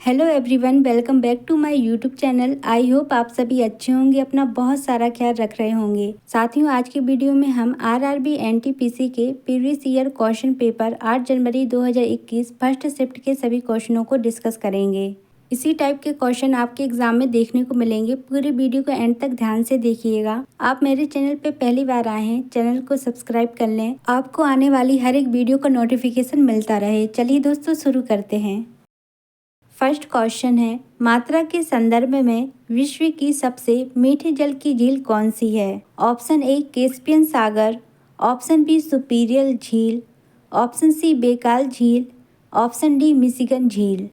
Hello everyone, welcome back to my YouTube channel. I hope आप सभी अच्छे होंगे, अपना बहुत सारा ख्याल रख रहे होंगे। साथियों, आज की वीडियो में हम आरआरबी एनटीपीसी के प्रीवियस ईयर क्वेश्चन पेपर 8 जनवरी 2021 फर्स्ट शिफ्ट के सभी क्वेश्चनों को डिस्कस करेंगे। इसी टाइप के क्वेश्चन आपके एग्जाम में देखने को मिलेंगे। पूरी वीडियो को एंड तक ध्यान से देखिएगा। आप मेरे चैनल पे पहली बार आए हैं, चैनल को सब्सक्राइब कर लें, आपको आने वाली हर एक वीडियो का नोटिफिकेशन मिलता रहे। चलिए दोस्तों, शुरू करते हैं। फर्स्ट क्वेश्चन है, मात्रा के संदर्भ में विश्व की सबसे मीठे जल की झील कौन सी है? ऑप्शन ए कैस्पियन सागर, ऑप्शन बी सुपीरियर झील, ऑप्शन सी बेकाल झील, ऑप्शन डी मिशिगन झील।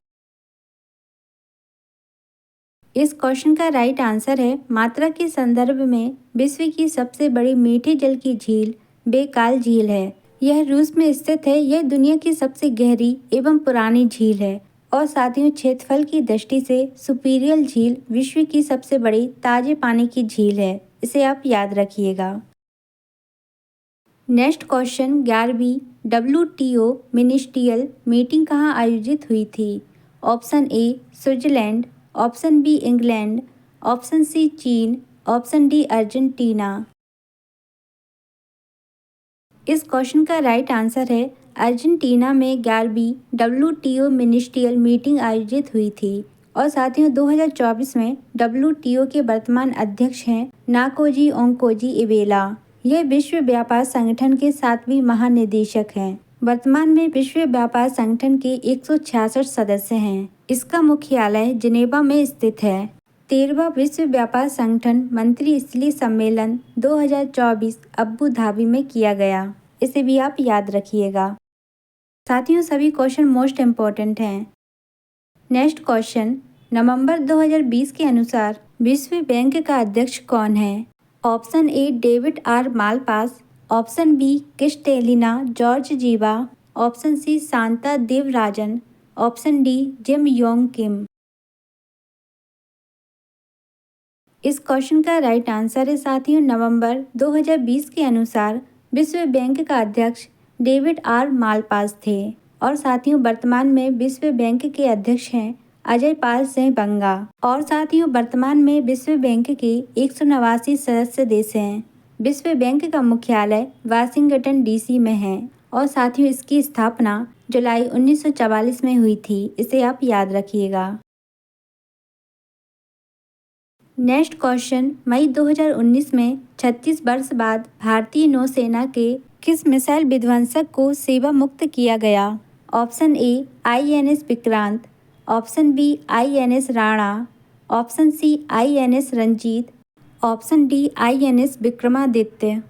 इस क्वेश्चन का राइट आंसर है मात्रा के संदर्भ में विश्व की सबसे बड़ी मीठे जल की झील बेकाल झील है। यह रूस में स्थित है। यह दुनिया की सबसे गहरी एवं पुरानी झील है और साथियों, क्षेत्रफल की दृष्टि से सुपीरियर झील विश्व की सबसे बड़ी ताजे पानी की झील है। इसे आप याद रखिएगा। नेक्स्ट क्वेश्चन, 11वीं WTO मिनिस्ट्रियल मीटिंग कहाँ आयोजित हुई थी? Option A Switzerland, option B England, option C चीन, ऑप्शन डी अर्जेंटीना। इस क्वेश्चन का राइट आंसर है अर्जेंटीना में 11वीं WTO मिनिस्ट्रियल मीटिंग आयोजित हुई थी। और साथियों, 2024 में WTO के वर्तमान अध्यक्ष हैं नाकोजी ओंकोजी इवेला। यह विश्व व्यापार संगठन के 7वीं महानिदेशक हैं। वर्तमान में विश्व व्यापार संगठन के 166 सदस्य हैं। इसका मुख्यालय जिनेवा में स्थित है। 13वां विश्व व्यापार संगठन मंत्रिस्तरीय सम्मेलन 2024 अबू धाबी में किया गया। इसे भी आप याद रखिएगा। साथियों, सभी क्वेश्चन मोस्ट इम्पोर्टेंट हैं। नेक्स्ट क्वेश्चन, नवंबर 2020 के अनुसार विश्व बैंक का अध्यक्ष कौन है? Option A David R Malpass, option B Kristalina Georgieva, option C Shanta Devarajan, option D Jim Yong Kim. इस क्वेश्चन का राइट आंसर है साथियों, नवंबर 2020 के अनुसार विश्व बैंक का अध्यक्ष डेविड आर मालपास थे। और साथियों, वर्तमान में विश्व बैंक के अध्यक्ष हैं अजय पाल सिंह बंगा। और साथियों, वर्तमान में विश्व बैंक के 189 सदस्य देश हैं। विश्व बैंक का मुख्यालय वाशिंगटन DC में है। और साथियों, इसकी स्थापना जुलाई 1944 में हुई थी। इसे आप याद रखिएगा। नेक्स्ट क्वेश्चन, मई 2019 में 36 वर्ष बाद भारतीय नौसेना के किस मिसाइल विध्वंसक को सेवा मुक्त किया गया? Option A INS Vikrant, option B INS Rana, option C INS Ranjit, option D INS Vikramaditya.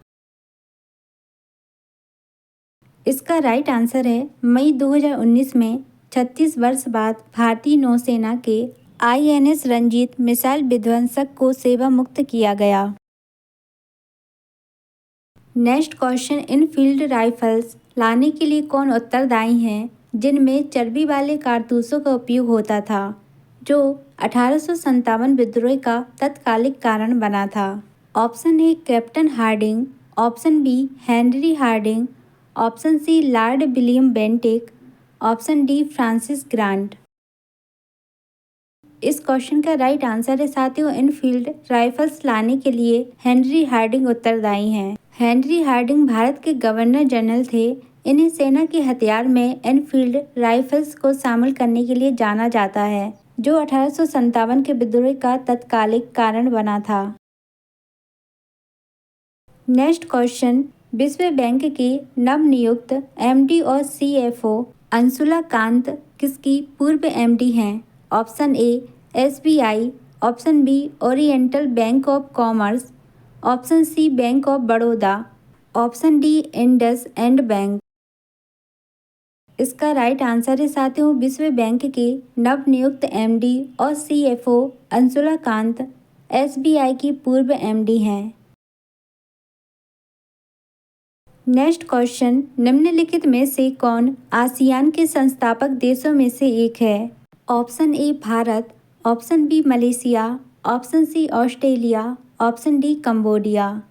इसका राइट आंसर है मई 2019 में 36 वर्ष बाद भारतीय नौसेना के INS रंजीत मिसाइल विध्वंसक को सेवा मुक्त किया गया। नेक्स्ट क्वेश्चन, इनफील्ड राइफल्स लाने के लिए कौन उत्तरदायी हैं जिनमें चर्बी वाले कारतूसों का उपयोग होता था, जो 1857 विद्रोह का तत्कालिक कारण बना था? Option A captain Harding, option B Henry Harding, option C lord William Bentinck, option D Francis Grant. इस क्वेश्चन का राइट आंसर है साथियों, इनफील्ड राइफल्स लाने के लिए हेनरी हार्डिंग उत्तरदायी हैं। हेनरी हार्डिंग भारत के गवर्नर जनरल थे। इन्हें सेना के हथियार में इनफील्ड राइफल्स को शामिल करने के लिए जाना जाता है, जो 1857 के विद्रोह का तत्कालिक कारण बना था। नेक्स्ट क्वेश्चन, विश्व बैंक के नवनियुक्त MD और CFO अंशुला कांत किसकी पूर्व MD हैं? Option A SBI, option B Oriental Bank of Commerce, option C Bank of Baroda, option D IndusInd bank. इसका राइट आंसर है साथियों, विश्व बैंक के नवनियुक्त MD और CFO अंशुला कांत SBI की पूर्व MD हैं। नेक्स्ट क्वेश्चन, निम्नलिखित में से कौन आसियान के संस्थापक देशों में से एक है? Option A Bharat, option B Malaysia, option C Australia, option D Cambodia.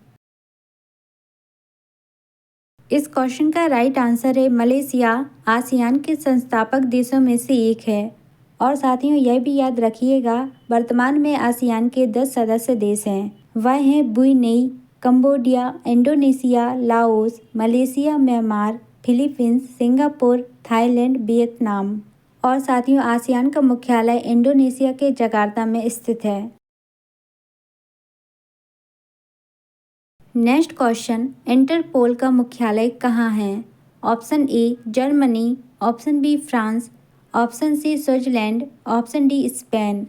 इस क्वेश्चन का राइट आंसर है मलेशिया आसियान के संस्थापक देशों में से एक है। और साथियों यह भी याद रखिएगा, वर्तमान में आसियान के 10 सदस्य देश हैं। वह हैं Brunei, Cambodia, Indonesia, Laos, Malaysia, Myanmar, Philippines, Singapore, Thailand, Vietnam. और साथियों आसियान का मुख्यालय इंडोनेशिया के जकार्ता में स्थित है। नेक्स्ट क्वेश्चन, इंटरपोल का मुख्यालय कहाँ है? Option A Germany, option B France, option C Switzerland, option D Spain.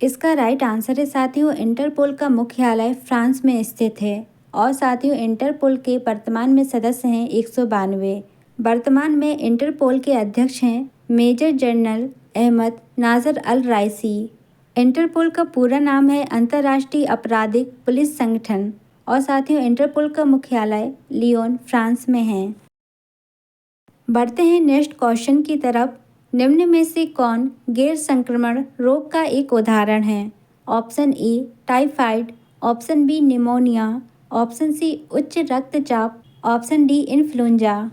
इसका राइट आंसर है साथियों, इंटरपोल का मुख्यालय फ्रांस में स्थित है। और साथियों इंटरपोल के वर्तमान में सदस्य हैं 192। वर्तमान में इंटरपोल के अध्यक्ष हैं मेजर जनरल अहमद नाजर अल राइसी। इंटरपोल का पूरा नाम है अंतर्राष्ट्रीय आपराधिक पुलिस संगठन। और साथियों इंटरपोल का मुख्यालय लियोन फ्रांस में है। बढ़ते हैं नेक्स्ट क्वेश्चन की तरफ। निम्न में से कौन गैर संक्रमण रोग का एक उदाहरण है? Option A typhoid, option B pneumonia, option C उच्च रक्तचाप, ऑप्शन डी इन्फ्लुएंजा।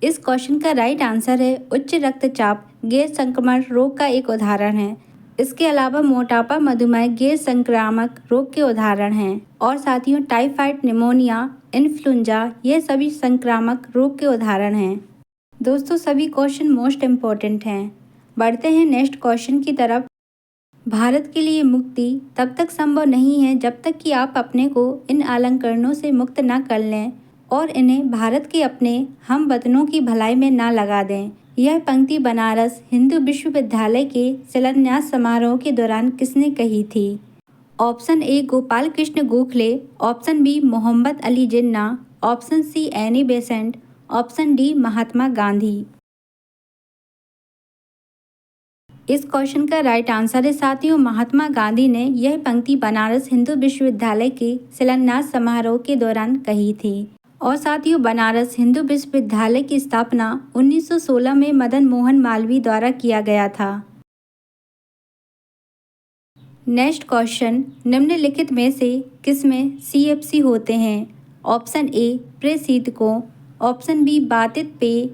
इस क्वेश्चन का राइट आंसर है उच्च रक्तचाप गैर संक्रमण रोग का एक उदाहरण है। इसके अलावा मोटापा, मधुमेह गैर संक्रामक रोग के उदाहरण हैं। और साथियों टाइफाइड, निमोनिया, इन्फ्लुएंजा ये सभी संक्रामक रोग के उदाहरण हैं। दोस्तों सभी क्वेश्चन मोस्ट इम्पोर्टेंट हैं। बढ़ते हैं नेक्स्ट क्वेश्चन की तरफ। भारत के लिए मुक्ति तब तक संभव नहीं है जब तक कि आप अपने को इन अलंकरणों से मुक्त ना कर लें और इन्हें भारत के अपने हम वतनों की भलाई में ना लगा दें। यह पंक्ति बनारस हिंदू विश्वविद्यालय के शिलान्यास समारोह के दौरान किसने कही थी? Option A Gopal Krishna Gokhale, option B Mohammad Ali Jinnah, option C Annie Besant, option D Mahatma Gandhi. इस क्वेश्चन का राइट आंसर है साथियों महात्मा गांधी ने यह पंक्ति बनारस हिंदू विश्वविद्यालय के शिलान्यास समारोह के दौरान कही थी। और साथियों बनारस हिंदू विश्वविद्यालय की स्थापना 1916 में मदन मोहन मालवीय द्वारा किया गया था। नेक्स्ट क्वेश्चन, निम्नलिखित में से किसमें CFC होते हैं? ऑप्शन ए प्रेषितकों, ऑप्शन बी बातित पेय,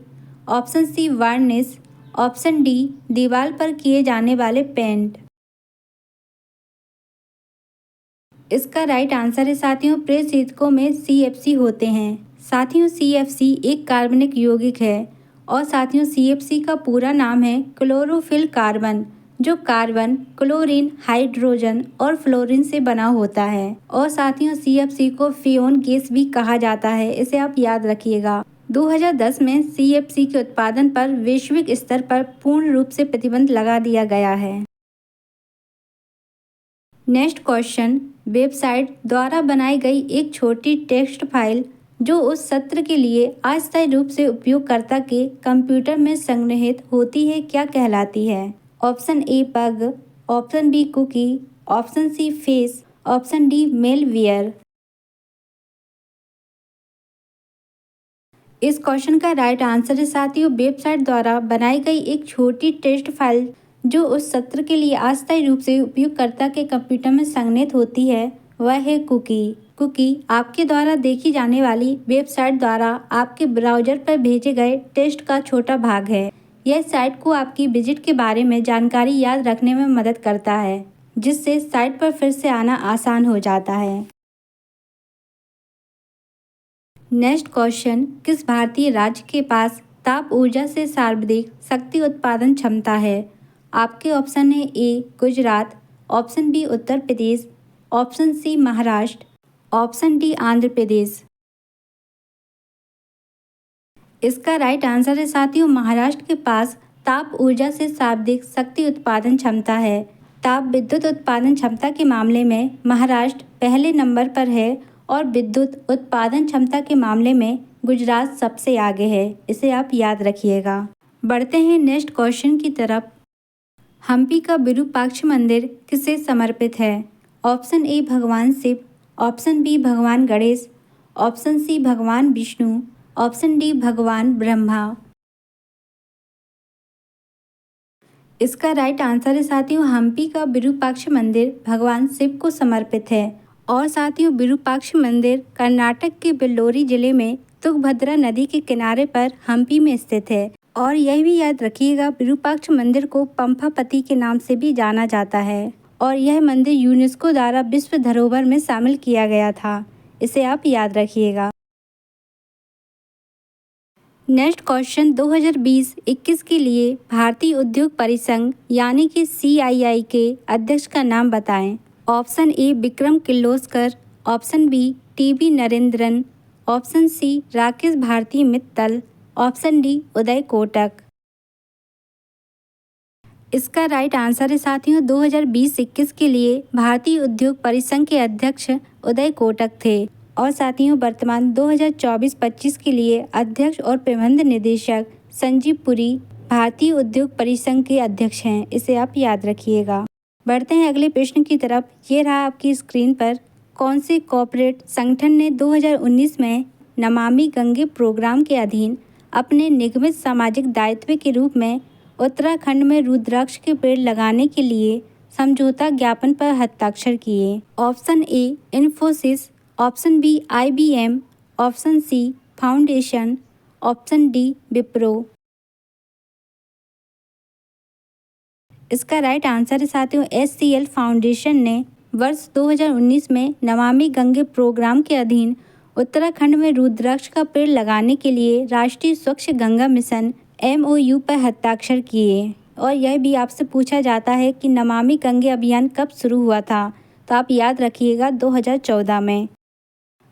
option C varnish, option D दीवार पर किए जाने वाले पेंट। इसका राइट आंसर है साथियों प्रेषितकों में CFC होते हैं। साथियों CFC एक कार्बनिक यौगिक है। और साथियों CFC का पूरा नाम है क्लोरोफिल कार्बन, जो कार्बन, क्लोरीन, हाइड्रोजन और फ्लोरीन से बना होता है। और साथियों CFC को फ्रियोन गैस भी कहा जाता है, इसे आप याद रखिएगा। 2010 में CFC के उत्पादन पर वैश्विक स्तर पर पूर्ण रूप से प्रतिबंध लगा दिया गया है। नेक्स्ट क्वेश्चन, वेबसाइट द्वारा बनाई गई एक छोटी टेक्स्ट फाइल जो उस सत्र के लिए अस्थायी रूप से उपयोगकर्ता के कंप्यूटर में संग्रहित होती है क्या कहलाती है? Option A bug, option B cookie, option C face, option D malware. इस क्वेश्चन का राइट आंसर है साथियों वेबसाइट द्वारा बनाई गई एक छोटी टेक्स्ट फाइल जो उस सत्र के लिए अस्थायी रूप से उपयोगकर्ता के कंप्यूटर में संग्रहित होती है वह है कुकी। कुकी आपके द्वारा देखी जाने वाली वेबसाइट द्वारा आपके ब्राउज़र पर भेजे गए टेक्स्ट का छोटा भाग है। यह साइट को आपकी विजिट के बारे में जानकारी याद रखने में मदद करता है, जिससे साइट पर फिर से आना आसान हो जाता है। नेक्स्ट क्वेश्चन, किस भारतीय राज्य के पास ताप ऊर्जा से सर्वाधिक शक्ति उत्पादन क्षमता है? आपके ऑप्शन है A Gujarat, option B Uttar Pradesh, option C Maharashtra, option D Andhra Pradesh. इसका राइट आंसर है साथियों महाराष्ट्र के पास ताप ऊर्जा से सर्वाधिक शक्ति उत्पादन क्षमता है। ताप विद्युत उत्पादन क्षमता के मामले में महाराष्ट्र पहले नंबर पर है और विद्युत उत्पादन क्षमता के मामले में गुजरात सबसे आगे है, इसे आप याद रखिएगा। बढ़ते हैं नेक्स्ट क्वेश्चन की तरफ। हम्पी का विरूपाक्ष मंदिर किसे समर्पित है? ऑप्शन ए भगवान शिव, ऑप्शन बी भगवान गणेश, ऑप्शन सी भगवान विष्णु, ऑप्शन डी भगवान ब्रह्मा। इसका राइट आंसर है साथियों हम्पी का विरूपाक्ष मंदिर भगवान शिव को समर्पित है। और साथियों विरूपाक्ष मंदिर कर्नाटक के वेल्लोरी जिले में तुंगभद्रा नदी के किनारे पर हम्पी में स्थित है। और यह भी याद रखिएगा, विरूपाक्ष मंदिर को पंपापति के नाम से भी जाना जाता है और यह मंदिर यूनेस्को द्वारा विश्व धरोहर में शामिल किया गया था। इसे आप याद रखिएगा। नेक्स्ट क्वेश्चन 2020-21 के लिए भारतीय उद्योग परिसंघ यानी कि CII के अध्यक्ष का नाम बताएं। Option A Vikram Kirloskar, option B TB Narendran, option C Rakesh Bharti Mittal, option D Uday Kotak. इसका राइट आंसर है साथियों 2020-21 के लिए भारतीय उद्योग परिसंघ के अध्यक्ष उदय कोटक थे। और साथियों वर्तमान 2024-25 के लिए अध्यक्ष और प्रबंध निदेशक संजीव पुरी भारतीय उद्योग परिसंघ के अध्यक्ष हैं। इसे आप याद रखिएगा। बढ़ते हैं अगले प्रश्न की तरफ। ये रहा आपकी स्क्रीन पर। कौन से कॉर्पोरेट संगठन ने 2019 में नमामि गंगे प्रोग्राम के अधीन अपने निगमित सामाजिक दायित्व के रूप में उत्तराखंड में रुद्राक्ष के पेड़ लगाने के लिए समझौता ज्ञापन पर हस्ताक्षर किए? Option A Infosys, option B IBM, option C foundation, option D Wipro. इसका राइट आंसर है साथियों HCL फाउंडेशन ने वर्ष 2019 में नमामि गंगे प्रोग्राम के अधीन उत्तराखंड में रुद्राक्ष का पेड़ लगाने के लिए राष्ट्रीय स्वच्छ गंगा मिशन MOU पर हस्ताक्षर किए। और यह भी आपसे पूछा जाता है कि नमामि गंगे अभियान कब शुरू हुआ था, तो आप याद रखिएगा 2014 में।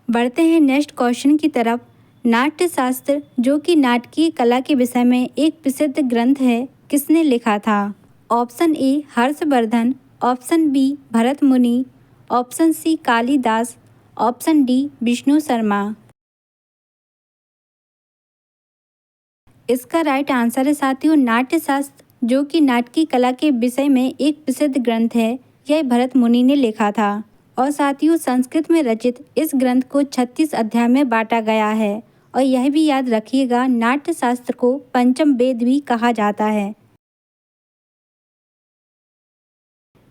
बढ़ते हैं नेक्स्ट क्वेश्चन की तरफ। नाट्य शास्त्र जो कि नाटकीय कला के विषय में एक प्रसिद्ध ग्रंथ है, किसने लिखा था? Option A Harshavardhan, option B Bharat Muni, option C Kalidas, option D Vishnu Sharma. इसका राइट आंसर है साथियों नाट्य शास्त्र जो कि नाटकीय कला के विषय में एक प्रसिद्ध ग्रंथ है, यह भरत मुनि ने लिखा था। और साथियों संस्कृत में रचित इस ग्रंथ को 36 अध्याय में बांटा गया है। और यह भी याद रखिएगा नाट्य शास्त्र को पंचम वेद भी कहा जाता है।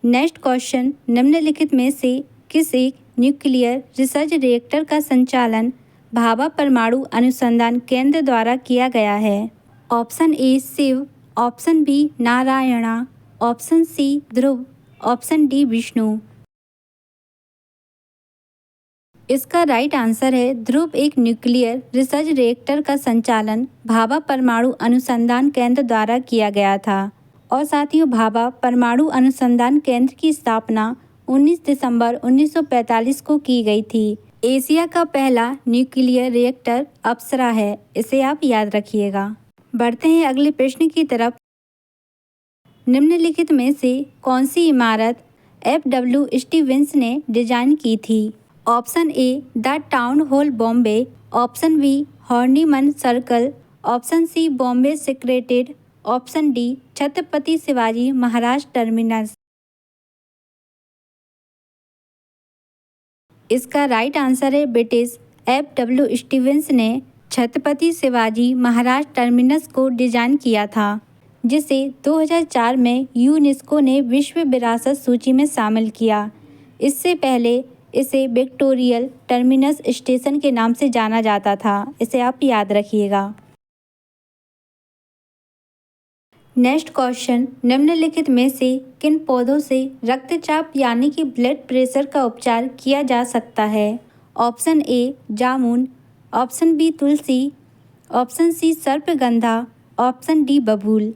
नेक्स्ट क्वेश्चन निम्नलिखित में से किस एक न्यूक्लियर रिसर्च रिएक्टर का संचालन भाभा परमाणु अनुसंधान केंद्र द्वारा किया गया है? Option A Shiva, option B Narayana, option C Dhruv, option D Vishnu. इसका राइट आंसर है ध्रुव। एक न्यूक्लियर रिसर्च रिएक्टर का संचालन भाभा परमाणु अनुसंधान केंद्र द्वारा किया गया था। और साथियों भाभा परमाणु अनुसंधान केंद्र की स्थापना 19 दिसंबर 1945 को की गई थी। एशिया का पहला न्यूक्लियर रिएक्टर अप्सरा है। इसे आप याद रखिएगा। बढ़ते हैं अगले प्रश्न की तरफ। निम्नलिखित में से कौन सी इमारत FW स्टीवेंस ने डिजाइन की थी? Option A the town hall Bombay, option B Horniman circle, option C Bombay secretariat, option D Chhatrapati Shivaji Maharaj terminus. इसका राइट आंसर है ब्रिटिश FW स्टीवेंस ने छत्रपति शिवाजी महाराज टर्मिनस को डिजाइन किया था, जिसे 2004 में यूनेस्को ने विश्व विरासत सूची में शामिल किया। इससे पहले इसे विक्टोरियल टर्मिनस स्टेशन के नाम से जाना जाता था। इसे आप याद रखिएगा। नेक्स्ट क्वेश्चन निम्नलिखित में से किन पौधों से रक्तचाप यानी कि ब्लड प्रेशर का उपचार किया जा सकता है? ऑप्शन ए जामुन, ऑप्शन बी तुलसी, ऑप्शन सी सर्पगंधा, ऑप्शन डी बबूल।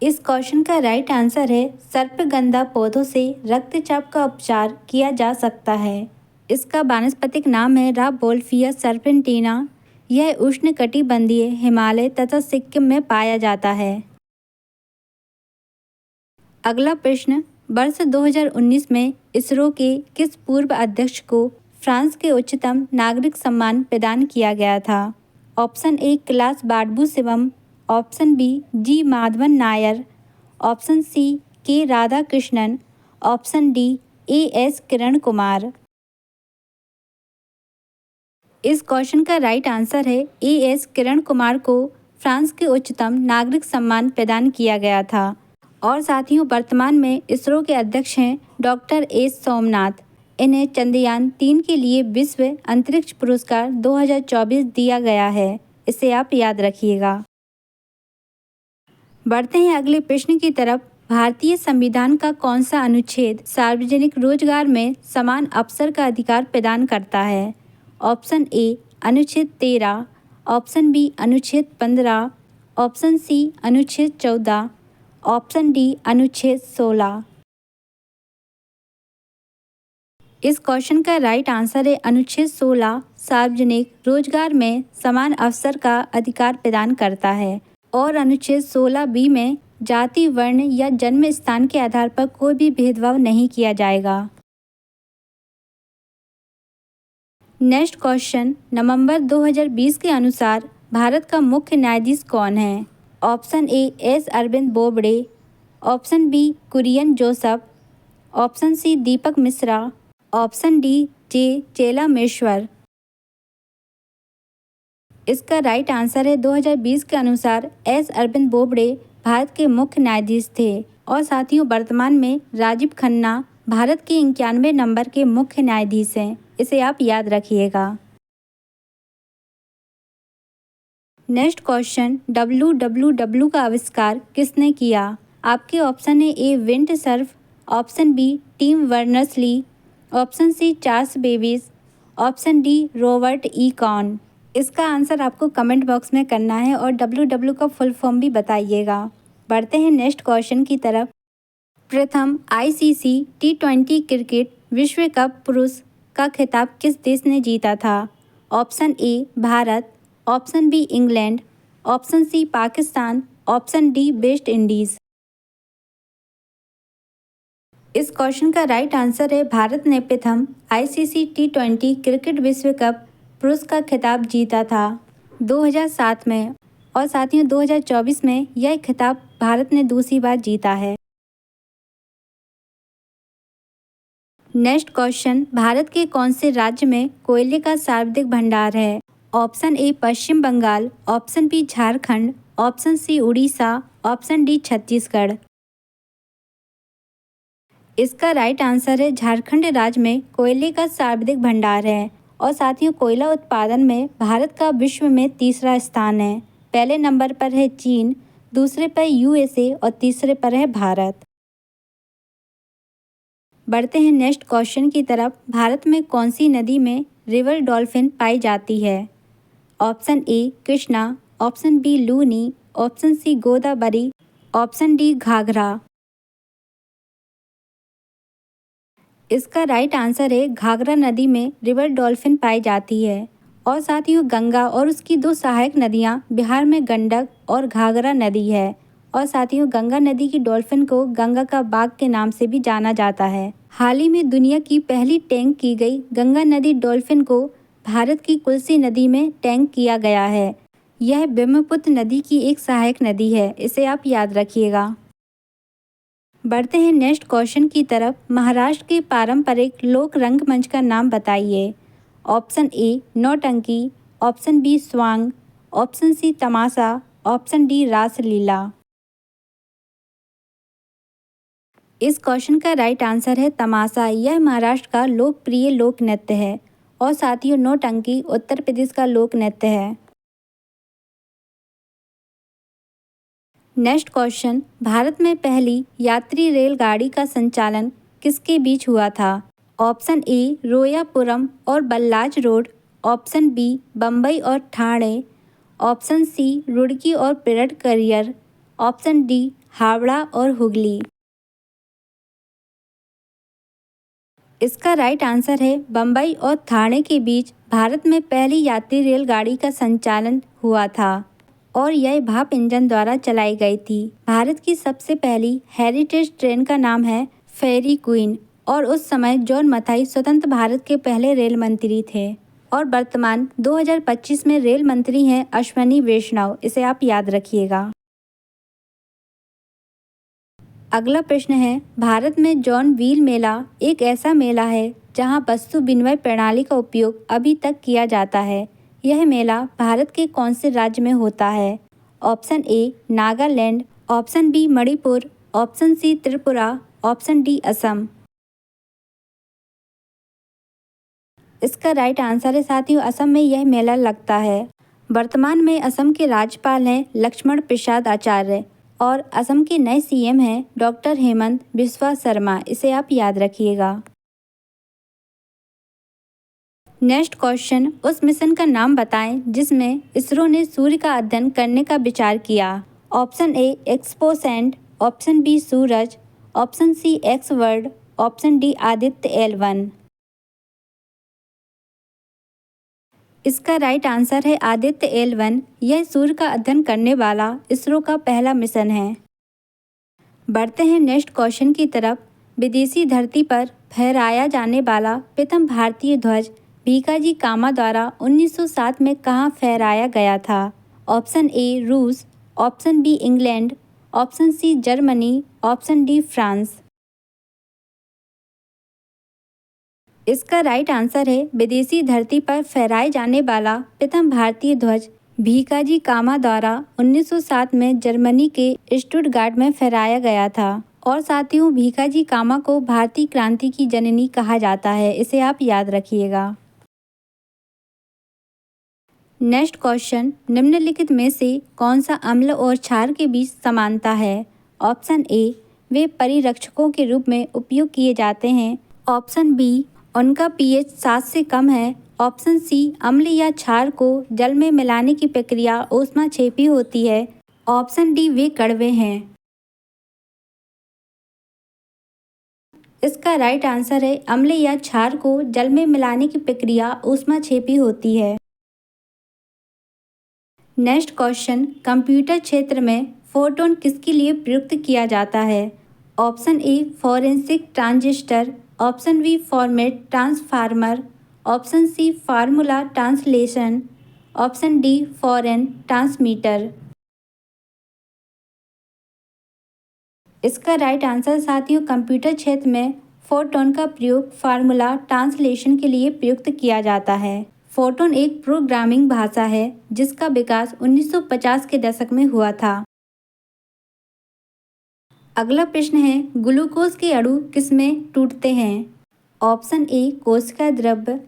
इस क्वेश्चन का राइट आंसर है सर्पगंधा पौधों से रक्तचाप का उपचार किया जा सकता है। इसका वानस्पतिक नाम है राबोल्फिया सर्पेंटिना। यह उष्णकटिबंधीय हिमालय तथा सिक्किम में पाया जाता है। अगला प्रश्न, वर्ष 2019 में इसरो के किस पूर्व अध्यक्ष को फ्रांस के उच्चतम नागरिक सम्मान प्रदान किया गया था? Option A Kailash Babu Shivam, option B G Madhavan Nair, option C K Radhakrishnan, option D AS Kiran Kumar. इस क्वेश्चन का राइट आंसर है AS किरण कुमार को फ्रांस के उच्चतम नागरिक सम्मान प्रदान किया गया था। और साथियों वर्तमान में इसरो के अध्यक्ष हैं डॉक्टर S सोमनाथ। इन्हें चंद्रयान-3 के लिए विश्व अंतरिक्ष पुरस्कार 2024 दिया गया है। इसे आप याद रखिएगा। बढ़ते हैं अगले प्रश्न की तरफ। भारतीय संविधान का कौन सा अनुच्छेद सार्वजनिक रोजगार में समान अवसर का अधिकार प्रदान करता है? ऑप्शन ए अनुच्छेद 13, ऑप्शन बी अनुच्छेद 15, ऑप्शन सी अनुच्छेद 14, ऑप्शन डी अनुच्छेद 16। इस क्वेश्चन का राइट आंसर है अनुच्छेद 16 सार्वजनिक रोजगार में समान अवसर का अधिकार प्रदान करता है और अनुच्छेद 16 बी में जाति, वर्ण या जन्म स्थान के आधार पर कोई भी भेदभाव नहीं किया जाएगा। नेक्स्ट क्वेश्चन, नवंबर 2020 के अनुसार भारत का मुख्य न्यायाधीश कौन है? Option A S Arvind Bobde, option B Kurian Joseph, option C Deepak Mishra, option D J Chelameswar. इसका राइट आंसर है 2020 के अनुसार एस अरविंद बोबडे भारत के मुख्य न्यायाधीश थे और साथियों वर्तमान में राजीव खन्ना भारत के 91 नंबर के मुख्य न्यायाधीश हैं। इसे आप याद रखिएगा। नेक्स्ट क्वेश्चन, WWW का आविष्कार किसने किया? आपके ऑप्शन है A Vint Cerf, option B Tim Berners-Lee, option C Charles Babbage, option D Robert E Kahn. इसका आंसर आपको कमेंट बॉक्स में करना है और WW का फुल फॉर्म भी बताइएगा। बढ़ते हैं नेक्स्ट क्वेश्चन की तरफ। प्रथम ICC T20 क्रिकेट विश्व कप पुरुष का खिताब किस देश ने जीता था? Option A Bharat, option B England, option C Pakistan, option D West Indies. इस क्वेश्चन का राइट आंसर है भारत ने प्रथम ICC T20 क्रिकेट विश्व कप पुरुष का खिताब जीता था 2007 में और साथियों 2024 में यह खिताब भारत ने दूसरी बार जीता है। नेक्स्ट क्वेश्चन, भारत के कौन से राज्य में कोयले का सर्वाधिक भंडार है? Option A Paschim Bangal, option B Jharkhand, option C Orissa, option D Chhattisgarh. इसका राइट आंसर है झारखंड राज्य में कोयले का सर्वाधिक भंडार है और साथियों कोयला उत्पादन में भारत का विश्व में तीसरा स्थान है। पहले नंबर पर है चीन, दूसरे पर USA और तीसरे पर है भारत। बढ़ते हैं नेक्स्ट क्वेश्चन की तरफ। भारत में कौन सी नदी में रिवर डॉल्फिन पाई जाती है? Option A Krishna, option B Luni, option C Godavari, option D Ghaghara. इसका राइट आंसर है घाघरा नदी में रिवर डॉल्फिन पाई जाती है और साथियों गंगा और उसकी दो सहायक नदियां बिहार में गंडक और घाघरा नदी है और साथियों गंगा नदी की डॉल्फिन को गंगा का बाघ के नाम से भी जाना जाता है। हाल ही में दुनिया की पहली टैंक की गई गंगा नदी डॉल्फिन को भारत की कुल्सी नदी में टैंक किया गया है। यह ब्रह्मपुत्र नदी की एक सहायक नदी है। इसे आप याद रखिएगा। बढ़ते हैं नेक्स्ट क्वेश्चन की तरफ। महाराष्ट्र के पारंपरिक लोक रंगमंच का नाम बताइए। ऑप्शन ए नौटंकी, ऑप्शन बी स्वांग, ऑप्शन सी तमाशा, ऑप्शन डी रासलीला। इस क्वेश्चन का राइट आंसर है तमाशा। यह महाराष्ट्र का लोकप्रिय लोक नृत्य है और साथियों नौटंकी उत्तर प्रदेश का लोक नृत्य है। नेक्स्ट क्वेश्चन, भारत में पहली यात्री रेलगाड़ी का संचालन किसके बीच हुआ था? ऑप्शन ए रोयापुरम और बल्लाज रोड, ऑप्शन बी बम्बई और ठाणे, ऑप्शन सी रुड़की और Perad career, option D Howrah और हुगली। इसका राइट आंसर है बम्बई और ठाणे के बीच भारत में पहली यात्री रेलगाड़ी का संचालन हुआ था और यह भाप इंजन द्वारा चलाई गई थी। भारत की सबसे पहली हेरिटेज ट्रेन का नाम है फेरी क्वीन और उस समय जॉन मथाई स्वतंत्र भारत के पहले रेल मंत्री थे और वर्तमान 2025 में रेल मंत्री हैं अश्वनी वैष्णव। इसे आप याद रखिएगा। अगला प्रश्न है, भारत में जॉन व्हील मेला एक ऐसा मेला है जहां वस्तु विनिमय प्रणाली का उपयोग अभी तक किया जाता है। यह मेला भारत के कौन से राज्य में होता है? Option A Nagaland, option B Manipur, option C Tripura, option D Assam. इसका राइट आंसर है साथियों, असम में यह मेला लगता है। वर्तमान में असम के राज्यपाल हैं लक्ष्मण प्रसाद आचार्य और असम के नए सीएम हैं डॉक्टर हेमंत बिस्वा शर्मा। इसे आप याद रखिएगा। नेक्स्ट क्वेश्चन, उस मिशन का नाम बताएं जिसमें इसरो ने सूर्य का अध्ययन करने का विचार किया। Option A XPoSat, option B Suraj, option C एक्सवर्ड, ऑप्शन डी आदित्य L1। इसका राइट आंसर है आदित्य L1। यह सूर्य का अध्ययन करने वाला इसरो का पहला मिशन है। बढ़ते हैं नेक्स्ट क्वेश्चन की तरफ। विदेशी धरती पर फहराया जाने वाला प्रथम भारतीय ध्वज भीकाजी कामा द्वारा 1907 में कहाँ फहराया गया था। ऑप्शन ए रूस, option B England, option C Germany, option D France. इसका राइट आंसर है विदेशी धरती पर फहराए जाने वाला प्रथम भारतीय ध्वज भीकाजी कामा द्वारा 1907 में जर्मनी के स्टुटगार्ट में फहराया गया था। और साथियों, भीकाजी कामा को भारतीय क्रांति की जननी कहा जाता है। इसे आप याद रखिएगा। नेक्स्ट क्वेश्चन, निम्नलिखित में से कौन सा अम्ल और क्षार के बीच समानता है। ऑप्शन ए वे परिरक्षकों के रूप में उपयोग किए जाते हैं। ऑप्शन बी उनका पीएच 7 से कम है। ऑप्शन सी अम्ल या क्षार को जल में मिलाने की प्रक्रिया ऊष्माक्षेपी होती है। ऑप्शन डी वे कड़वे हैं। इसका राइट आंसर है अम्ल या क्षार को जल में मिलाने की प्रक्रिया ऊष्माक्षेपी होती है। नेक्स्ट क्वेश्चन, कंप्यूटर क्षेत्र में फोटोन किसके लिए प्रयुक्त किया जाता है। Option A forensic transistor, option B format transformer, option C formula translation, option D foreign transmitter. इसका राइट आंसर साथियों, कंप्यूटर क्षेत्र में फोटोन का प्रयोग फार्मूला ट्रांसलेशन के लिए प्रयुक्त किया जाता है। फोटोन एक प्रोग्रामिंग भाषा है जिसका विकास 1950 के दशक में हुआ था। अगला प्रश्न है, ग्लूकोज के अणु किसमें टूटते हैं। ऑप्शन ए कोशिका द्रव्य,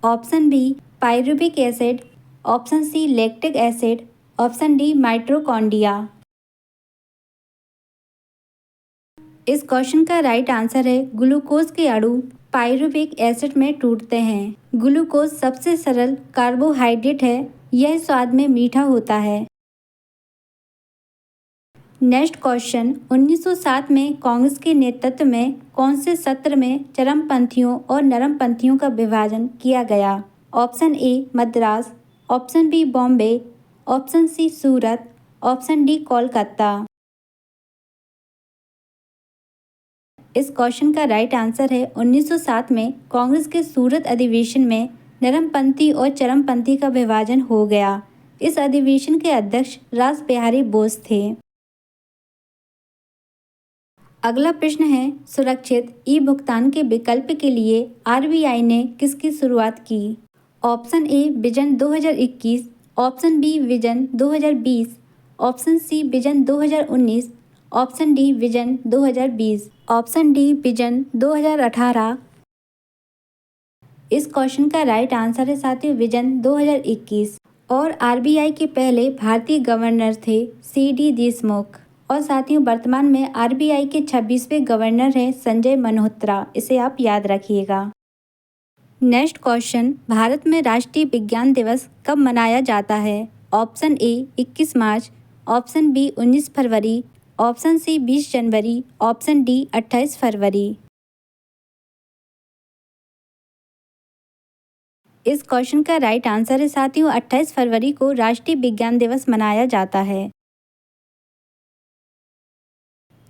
option B pyruvic acid, option C lactic acid, option D mitochondria. इस क्वेश्चन का राइट आंसर है ग्लूकोज के अणु पाइरुविक एसिड में टूटते हैं। ग्लूकोज सबसे सरल कार्बोहाइड्रेट है। यह स्वाद में मीठा होता है। नेक्स्ट क्वेश्चन, 1907 में कांग्रेस के नेतृत्व में कौन से सत्र में चरमपंथियों और नरमपंथियों का विभाजन किया गया। Option A Madras, option B Bombay, option C Surat, option D Kolkata. इस क्वेश्चन का राइट आंसर है 1907 में कांग्रेस के सूरत अधिवेशन में नरमपंथी और चरमपंथी का विभाजन हो गया। इस अधिवेशन के अध्यक्ष रास बिहारी बोस थे। अगला प्रश्न है, सुरक्षित ई भुगतान के विकल्प के लिए आरबीआई ने किसकी शुरुआत की। Option A vision 2021, option B vision 2020, option C vision 2019, option D vision 2020, option D vision 2018। इस क्वेश्चन का राइट आंसर है साथियों विजन 2021। और आरबीआई के पहले भारतीय गवर्नर थे सीडी देशमुख। और साथियों, वर्तमान में आरबीआई के 26वें गवर्नर हैं संजय मल्होत्रा। इसे आप याद रखिएगा। नेक्स्ट क्वेश्चन, भारत में राष्ट्रीय विज्ञान दिवस कब मनाया जाता है। Option A 21 March, option B 19 फरवरी, ऑप्शन सी 20 जनवरी, ऑप्शन डी 28 फरवरी। इस क्वेश्चन का राइट आंसर है साथियों 28 फरवरी को राष्ट्रीय विज्ञान दिवस मनाया जाता है।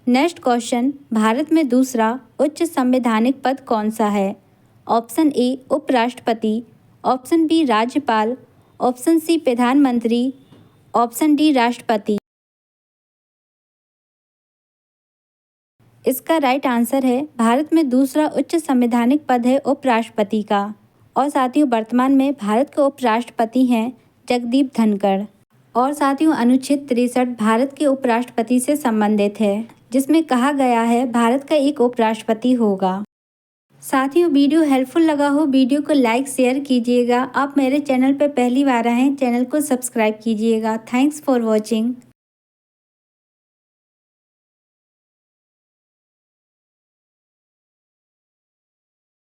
नेक्स्ट क्वेश्चन, भारत में दूसरा उच्च संवैधानिक पद कौन सा है। ऑप्शन ए उपराष्ट्रपति, ऑप्शन बी राज्यपाल, ऑप्शन सी प्रधानमंत्री, ऑप्शन डी राष्ट्रपति। इसका राइट आंसर है भारत में दूसरा उच्च संवैधानिक पद है उपराष्ट्रपति का। और साथियों, वर्तमान में भारत के उपराष्ट्रपति हैं जगदीप धनखड़। और साथियों, अनुच्छेद 63 भारत के उपराष्ट्रपति से संबंधित है, जिसमें कहा गया है भारत का एक उपराष्ट्रपति होगा। साथियों वीडियो हेल्पफुल लगा हो वीडियो को लाइक शेयर कीजिएगा। आप मेरे चैनल पर पहली बार आए हैं चैनल को सब्सक्राइब कीजिएगा। Thanks for watching.